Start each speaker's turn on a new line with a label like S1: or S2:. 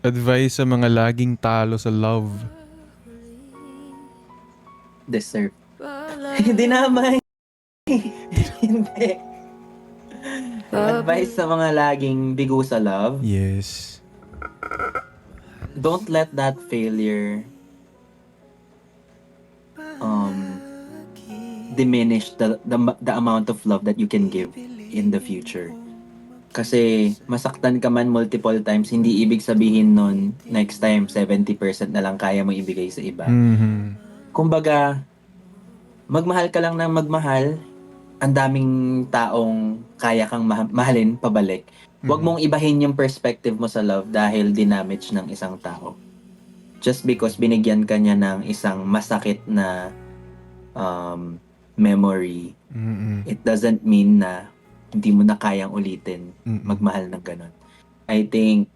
S1: Advice sa mga laging talo sa love.
S2: Deserve. Hindi naman. Hindi. Advice sa mga laging bigo sa love.
S1: Yes.
S2: Don't let that failure um diminish the amount of love that you can give in the future. Kasi masaktan ka man multiple times, hindi ibig sabihin nun next time 70% na lang kaya mo ibigay sa iba.
S1: Mhm.
S2: Kumbaga, magmahal ka lang ng magmahal, ang daming taong kaya kang mahalin pabalik. Huwag mong ibahin yung perspective mo sa love dahil dinamage ng isang tao. Just because binigyan ka niya ng isang masakit na memory,
S1: Mm-mm.
S2: it doesn't mean na hindi mo na kayang ulitin
S1: Mm-mm.
S2: magmahal ng ganun. I think